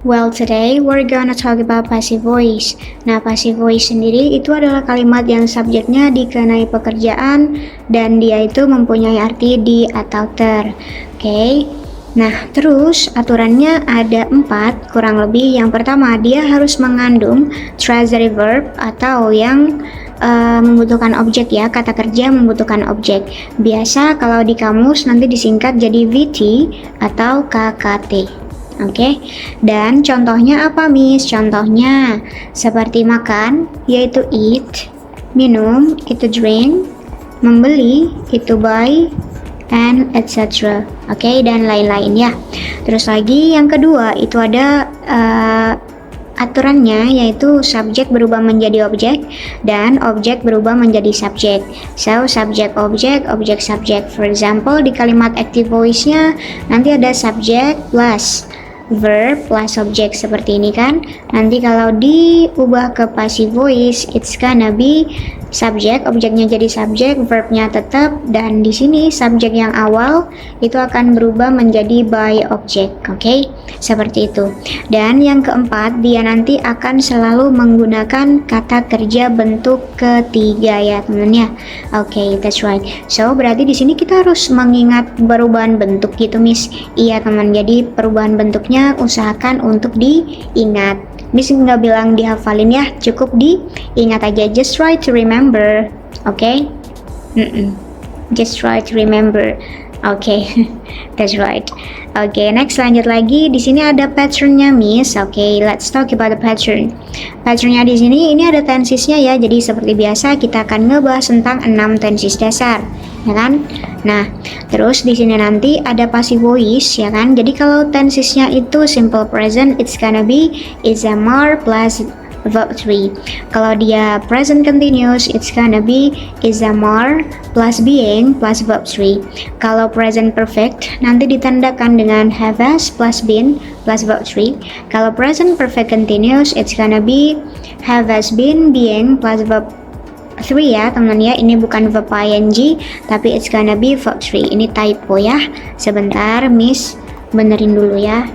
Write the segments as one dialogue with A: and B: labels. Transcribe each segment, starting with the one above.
A: Well, today we're gonna talk about passive voice. Nah, passive voice sendiri itu adalah kalimat yang subjeknya dikenai pekerjaan dan dia itu mempunyai arti di atau ter. Oke. Nah, terus aturannya ada 4 kurang lebih. Yang pertama, dia harus mengandung treasury verb atau yang membutuhkan objek ya, kata kerja membutuhkan objek. Biasa kalau di kamus nanti disingkat jadi VT atau KKT. Oke, dan contohnya apa, Miss? Contohnya seperti makan, yaitu eat, minum, itu drink, membeli, itu buy, and etc. Oke, dan lain-lain ya. Terus lagi yang kedua itu ada aturannya, yaitu subjek berubah menjadi objek dan objek berubah menjadi subjek. So, subjek objek, objek subjek. For example, di kalimat active voice-nya nanti ada subjek plus verb plus objek seperti ini kan. Nanti kalau diubah ke passive voice, it's gonna be subjek, objeknya jadi subjek, verbnya tetap, dan di sini subjek yang awal itu akan berubah menjadi by object. Oke, seperti itu. Dan yang keempat, dia nanti akan selalu menggunakan kata kerja bentuk ketiga ya teman ya. Oke, that's right. So berarti di sini kita harus mengingat perubahan bentuk gitu, Miss. Iya teman, jadi perubahan bentuknya usahakan untuk diingat. Miss nggak bilang dihafalin ya, cukup diingat aja. Just try to remember, okay? Just try to remember, okay? That's right. Okay, next lanjut lagi. Di sini ada patternnya, Miss. Okay, let's talk about the pattern. Patternnya di sini ini ada tensesnya ya. Jadi seperti biasa kita akan ngebahas tentang 6 tenses dasar, ya kan? Nah, terus di sini nanti ada passive voice, ya kan? Jadi kalau tensesnya itu simple present, it's gonna be is a more plus verb 3. Kalau dia present continuous, it's gonna be is a more plus being plus verb 3. Kalau present perfect, nanti ditandakan dengan have has plus been plus verb 3. Kalau present perfect continuous, it's gonna be have has been being plus verb 3 ya teman ya. Ini bukan verb ing tapi it's gonna be verb 3. Ini typo ya. Sebentar, Miss benerin dulu ya.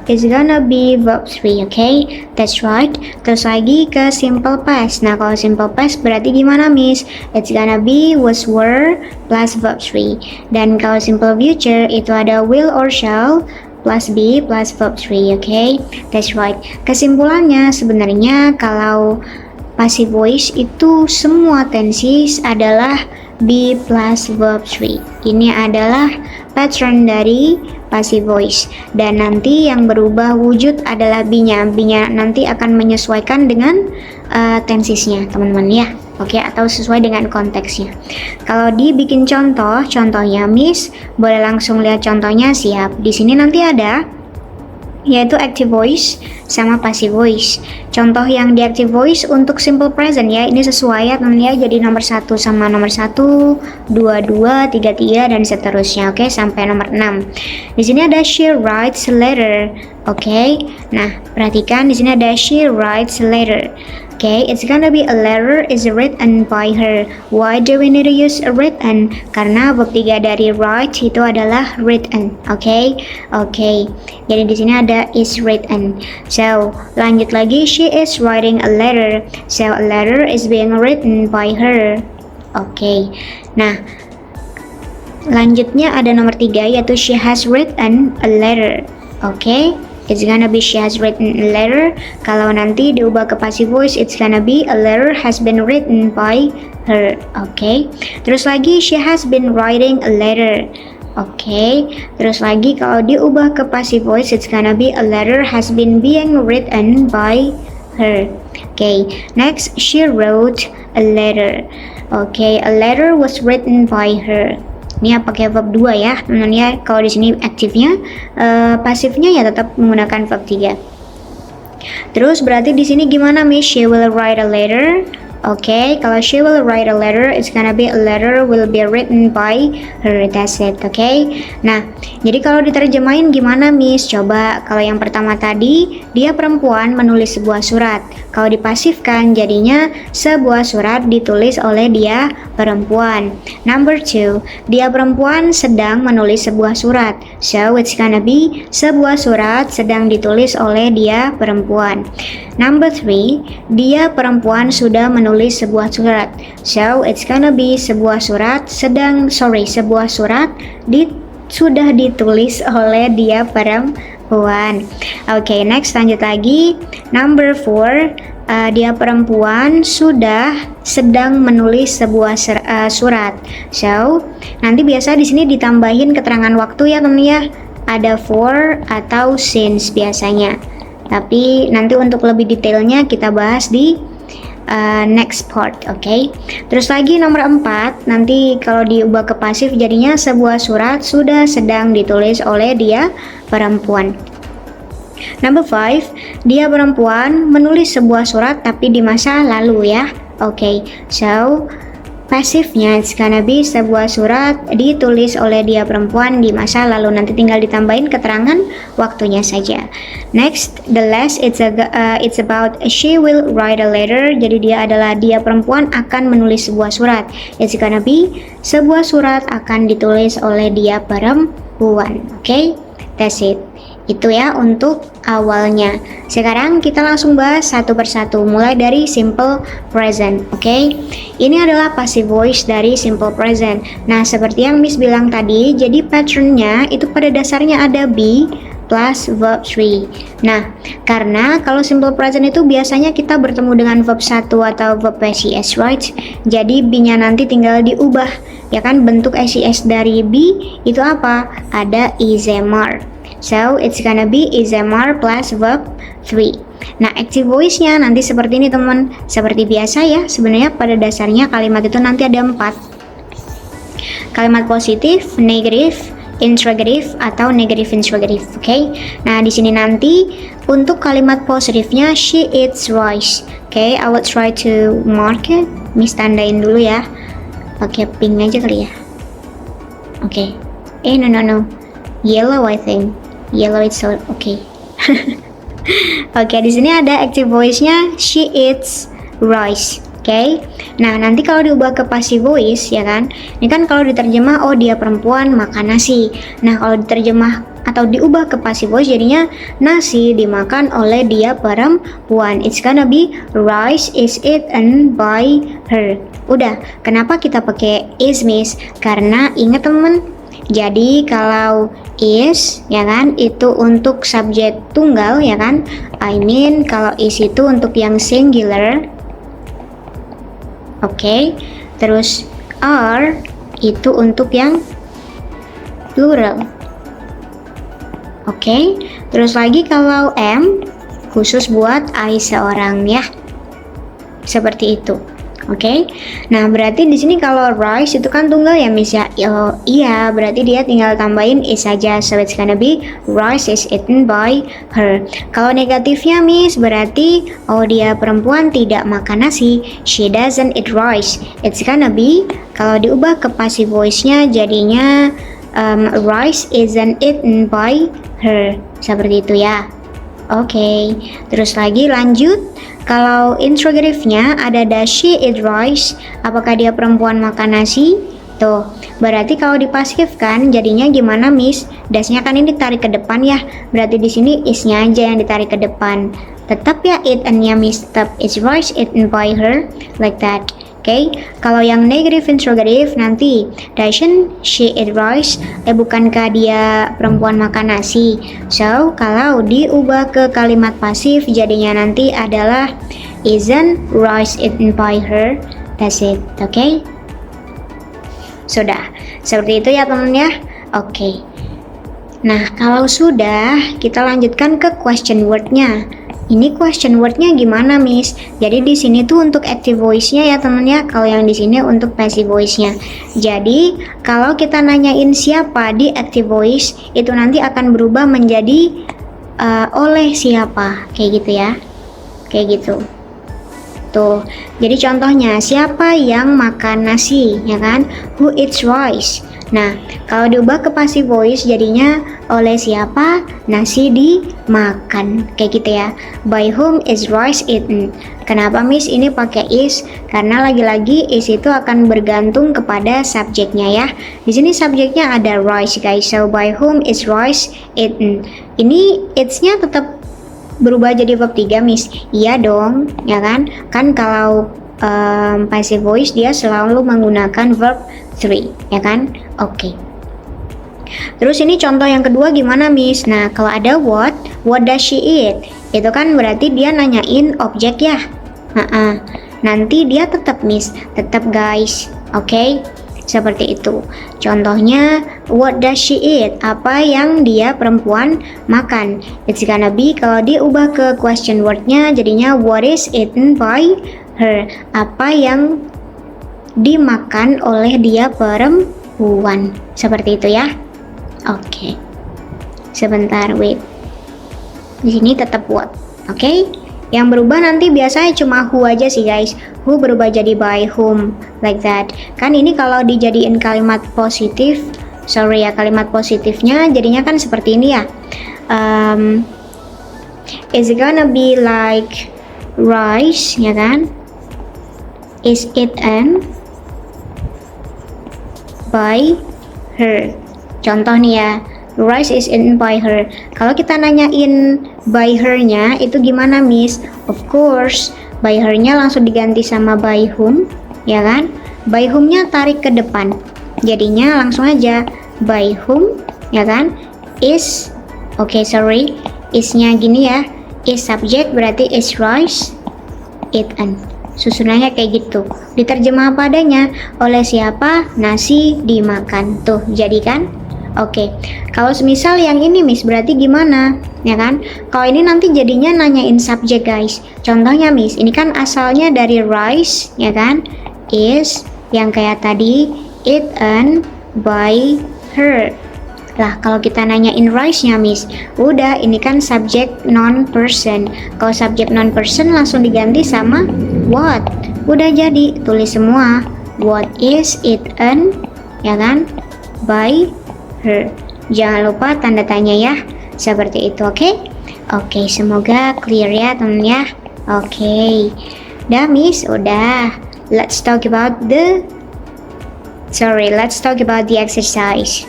A: It's gonna be verb 3, okay? That's right. Terus lagi ke simple past. Nah, kalau simple past berarti gimana, Miss? It's gonna be was, were plus verb 3. Dan kalau simple future itu ada will or shall plus be plus verb 3, okay? That's right. Kesimpulannya sebenarnya kalau passive voice itu semua tenses adalah be plus verb 3. Ini adalah pattern dari passive voice, dan nanti yang berubah wujud adalah be-nya. Be-nya nanti akan menyesuaikan dengan tensesnya teman-teman ya. Oke, atau sesuai dengan konteksnya. Kalau dibikin contohnya Miss boleh langsung lihat contohnya. Siap. Di sini nanti ada yaitu active voice sama passive voice. Contoh yang di active voice untuk simple present ya, ini sesuai ya teman ya, jadi nomor 1 sama nomor 1, 2, 2, 3, 3 dan seterusnya. Oke, sampai nomor 6. Di sini ada she writes a letter. Oke. Nah, perhatikan di sini ada she writes a letter. Okay, it's gonna be a letter is written by her. Why do we need to use written? Karena verb 3 dari write itu adalah written. Okay. Jadi di sini ada is written. So, lanjut lagi, she is writing a letter. So, a letter is being written by her. Okay. Nah, lanjutnya ada nomor 3 yaitu she has written a letter. Okay. It's gonna be she has written a letter. Kalau nanti diubah ke passive voice, it's gonna be a letter has been written by her. Okay. Terus lagi she has been writing a letter. Okay. Terus lagi kalau diubah ke passive voice, it's gonna be a letter has been being written by her. Okay. Next, she wrote a letter. Okay, a letter was written by her. Ini pakai verb 2 ya teman-teman ya. Kalau di sini aktifnya, pasifnya ya tetap menggunakan verb 3. Terus berarti di sini gimana, Miss? She will write a letter. Okay, kalau she will write a letter, it's gonna be a letter will be written by her. That's it. Okay. Nah, jadi kalau diterjemahin gimana, Miss? Coba kalau yang pertama tadi, dia perempuan menulis sebuah surat. Kalau dipasifkan, jadinya sebuah surat ditulis oleh dia perempuan. Number 2, dia perempuan sedang menulis sebuah surat. So, it's gonna be sebuah surat sedang ditulis oleh dia perempuan. Number 3, dia perempuan sudah menulis sebuah surat. So, it's gonna be sebuah surat sudah ditulis oleh dia perempuan. Okay, next lanjut lagi. Number 4, dia perempuan sudah sedang menulis sebuah surat. So, nanti biasa di sini ditambahin keterangan waktu ya teman ya. Ada for atau since biasanya. Tapi nanti untuk lebih detailnya kita bahas di next part, okay? Terus lagi nomor 4, nanti kalau diubah ke pasif jadinya sebuah surat sudah sedang ditulis oleh dia perempuan. Number 5, dia perempuan menulis sebuah surat tapi di masa lalu ya. Okay, so pasifnya it's gonna be sebuah surat ditulis oleh dia perempuan di masa lalu, nanti tinggal ditambahin keterangan waktunya saja. Next, the last it's about she will write a letter. Jadi dia perempuan akan menulis sebuah surat. It's gonna be sebuah surat akan ditulis oleh dia perempuan. Okay, that's it. Itu ya untuk awalnya. Sekarang kita langsung bahas satu persatu, mulai dari simple present. Oke, ini adalah passive voice dari simple present. Nah, seperti yang Miss bilang tadi, jadi patternnya itu pada dasarnya ada be plus verb 3. Nah, karena kalau simple present itu biasanya kita bertemu dengan verb 1 atau verb SES, right? Jadi be-nya nanti tinggal diubah. Ya kan, bentuk SES dari be itu apa? Ada is-a-mar. So, it's gonna be is-a-mar plus verb 3. Nah, active voice-nya nanti seperti ini teman. Seperti biasa ya, sebenarnya pada dasarnya kalimat itu nanti ada 4. Kalimat positif, negatif, interrogative, atau negative interrogative. Okay? Nah, di sini nanti untuk kalimat positifnya she eats rice. Okay, I will try to mark it. Miss tandain dulu ya. Pakai pink aja kali ya. Okay. No. Yellow I think. Yellow it's so okay. Oke, di sini ada active voice-nya she eats rice. Oke. Nah, nanti kalau diubah ke passive voice ya kan. Ini kan kalau diterjemah oh dia perempuan makan nasi. Nah, kalau diterjemah atau diubah ke passive voice jadinya nasi dimakan oleh dia perempuan. It's gonna be rice is eaten by her. Udah, kenapa kita pakai is, Miss? Karena ingat teman, jadi kalau is ya kan itu untuk subjek tunggal ya kan. I mean kalau is itu untuk yang singular. Oke. Terus are itu untuk yang plural. Oke. Terus lagi kalau am khusus buat I seorang ya. Seperti itu. Oke, nah berarti di sini kalau rice itu kan tunggal ya Miss ya. Iya, berarti dia tinggal tambahin is saja. So it's gonna be rice is eaten by her. Kalau negatifnya Miss berarti oh dia perempuan tidak makan nasi. She doesn't eat rice. It's gonna be kalau diubah ke passive voice-nya jadinya rice isn't eaten by her. Seperti itu ya. Oke, terus lagi lanjut. Kalau interrogative-nya ada does she eat rice? Apakah dia perempuan makan nasi? Tuh, berarti kalau dipasifkan jadinya gimana Miss? Das-nya kan ini ditarik ke depan ya. Berarti di sini is-nya aja yang ditarik ke depan. Tetap ya eaten-nya Miss, tetap is rice eaten by her like that. Oke, kalau yang negative interrogative nanti doesn't she eat rice? Bukankah dia perempuan makan nasi? So, kalau diubah ke kalimat pasif jadinya nanti adalah isn't rice eaten by her? That's it, oke? Sudah, seperti itu ya teman ya. Oke. Nah, kalau sudah, kita lanjutkan ke question word-nya. Ini question word-nya gimana, Miss? Jadi di sini tuh untuk active voice-nya ya teman ya. Kalau yang di sini untuk passive voice-nya. Jadi kalau kita nanyain siapa di active voice, itu nanti akan berubah menjadi oleh siapa, kayak gitu ya. Kayak gitu. Tuh, jadi contohnya siapa yang makan nasi, ya kan? Who eats rice? Nah, kalau diubah ke passive voice jadinya oleh siapa nasi dimakan, kayak gitu ya. By whom is rice eaten? Kenapa Miss ini pakai is? Karena lagi-lagi is itu akan bergantung kepada subjeknya ya. Di sini subjeknya ada rice guys. So by whom is rice eaten? Ini it's-nya tetap berubah jadi verb 3 Miss. Iya dong, ya kan? Kan kalau passive voice dia selalu menggunakan verb 3, ya kan? Oke. Terus ini contoh yang kedua gimana Miss? Nah, kalau ada what does she eat? Itu kan berarti dia nanyain objek ya. Nanti dia tetap Miss, tetap guys. Oke? Seperti itu. Contohnya, what does she eat? Apa yang dia perempuan makan? It's gonna be, kalau diubah ke question word-nya jadinya what is eaten by her? Apa yang dimakan oleh dia perempuan. Seperti itu ya. Oke. Sebentar, wait. Di sini tetap what. Oke? Yang berubah nanti biasanya cuma who aja sih guys. Who berubah jadi by whom, like that. Kan ini kalau dijadiin kalimat positif, kalimat positifnya jadinya kan seperti ini ya. Is it gonna be like rice, ya kan? Is eaten by her. Contoh nih ya, rice is eaten by her. Kalau kita nanyain by her-nya itu gimana Miss? Of course, by her-nya langsung diganti sama by whom, ya kan? By whom-nya tarik ke depan. Jadinya langsung aja by whom, ya kan? Is, is-nya gini ya. Is subject berarti is rice eaten. Susunannya kayak gitu. Diterjemah apa adanya, oleh siapa nasi dimakan. Tuh, jadi kan? Oke. Kalau semisal yang ini Miss berarti gimana? Ya kan? Kalau ini nanti jadinya nanyain subjek guys. Contohnya Miss, ini kan asalnya dari rice, ya kan? Is yang kayak tadi eaten by her. Lah, kalau kita nanyain rice-nya Miss, udah ini kan subjek non-person. Kalau subjek non-person langsung diganti sama what. Udah jadi, tulis semua. What is eaten, ya kan? By her. Jangan lupa tanda tanya ya. Seperti itu, oke? Oke, semoga clear ya temen ya. Oke. Udah Miss, udah. Let's talk about the exercise.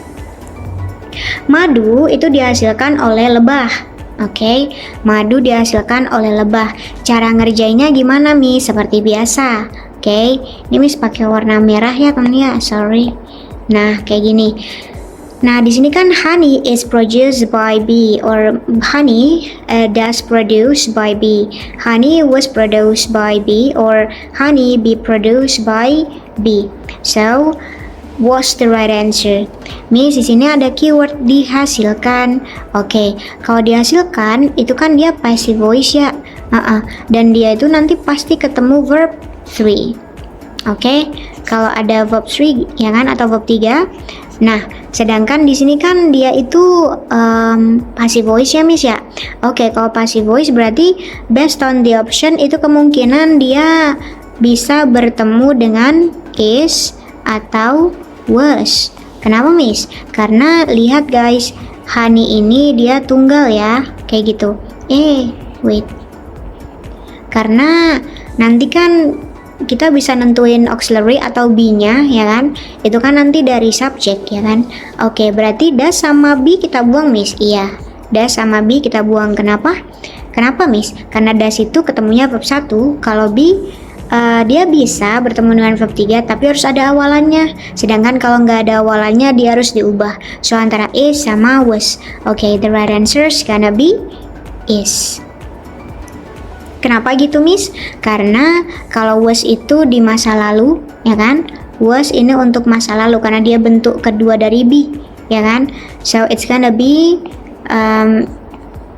A: Madu itu dihasilkan oleh lebah. Oke, madu dihasilkan oleh lebah. Cara ngerjainnya gimana Miss? Seperti biasa. Oke, ini Miss pakai warna merah ya teman ya. Sorry. Nah, kayak gini. Nah, di sini kan honey is produced by bee, or honey does produce by bee. Honey was produced by bee, or honey be produced by bee. So, what's the right answer? Miss, di sini ada keyword dihasilkan. Oke, kalau dihasilkan itu kan dia passive voice ya. Dan dia itu nanti pasti ketemu verb 3. Oke, kalau ada verb 3 ya kan, atau verb 3. Nah, sedangkan di sini kan dia itu passive voice ya Miss ya. Oke, kalau passive voice berarti based on the option itu kemungkinan dia bisa bertemu dengan is atau was. Kenapa Miss? Karena lihat guys, honey ini dia tunggal ya, kayak gitu. Wait. Karena nanti kan kita bisa nentuin auxiliary atau be-nya ya kan. Itu kan nanti dari subjek ya kan. Oke, berarti das sama be kita buang Miss. Iya, das sama be kita buang. Kenapa? Kenapa Miss? Karena das itu ketemunya verb 1. Kalau be dia bisa bertemu dengan verb 3 tapi harus ada awalannya. Sedangkan kalau nggak ada awalannya dia harus diubah. So antara is sama was. Oke, the right answer is gonna be is. Kenapa gitu Miss? Karena kalau was itu di masa lalu, ya kan? Was ini untuk masa lalu karena dia bentuk kedua dari be, ya kan? So it's gonna be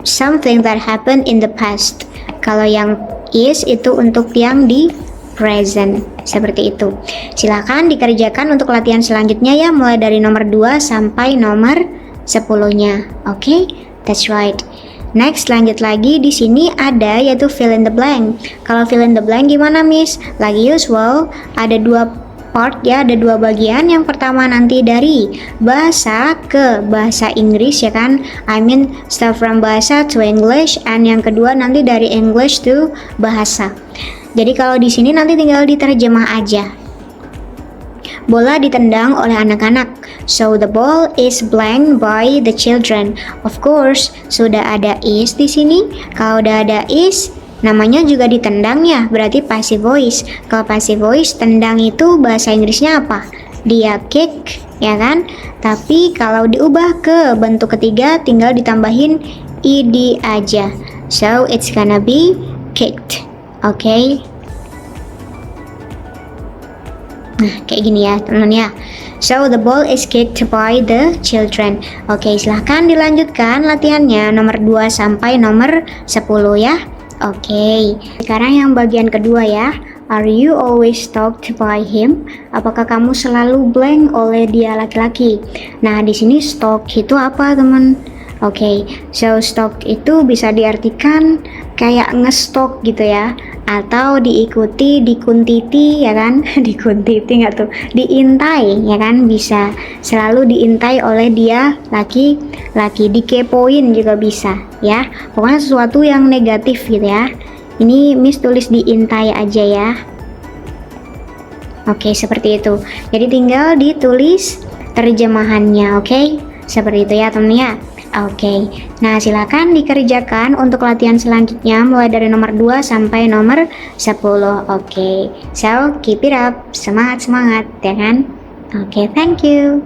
A: something that happened in the past. Kalau yang is itu untuk yang di present, seperti itu. Silakan dikerjakan untuk latihan selanjutnya ya, mulai dari nomor 2 sampai nomor 10-nya. Oke, that's right. Next, lanjut lagi. Di sini ada yaitu fill in the blank. Kalau fill in the blank gimana, Miss? Like usual, ada dua part ya, ada dua bagian. Yang pertama nanti dari bahasa ke bahasa Inggris ya kan, I mean start from bahasa to English, and yang kedua nanti dari English to bahasa. Jadi kalau di sini nanti tinggal diterjemah aja. Bola ditendang oleh anak-anak. So the ball is blanked by the children. Of course, sudah ada is di sini. Kalau udah ada is, namanya juga ditendang ya, berarti passive voice. Kalau passive voice, tendang itu bahasa Inggrisnya apa? Dia kick, ya kan? Tapi kalau diubah ke bentuk ketiga, tinggal ditambahin ed aja. So it's gonna be kicked. Oke. Nah, kayak gini ya, teman ya. So the ball is kicked by the children. Oke, silahkan dilanjutkan latihannya nomor 2 sampai nomor 10 ya. Oke, sekarang yang bagian kedua ya. Are you always stalked by him? Apakah kamu selalu blank oleh dia laki-laki? Nah, di sini stalk itu apa, teman? Oke, so stalk itu bisa diartikan kayak ngestalk gitu ya, atau diikuti, dikuntiti ya kan, dikuntiti nggak tuh, diintai ya kan, bisa selalu diintai oleh dia laki-laki, dikepoin juga bisa ya, pokoknya sesuatu yang negatif gitu ya. Ini Miss tulis diintai aja ya. Oke, seperti itu. Jadi tinggal ditulis terjemahannya, oke? Seperti itu ya temen ya. Oke, nah silakan dikerjakan untuk latihan selanjutnya mulai dari nomor 2 sampai nomor 10. Oke, so keep it up, semangat ya kan? Oke, thank you.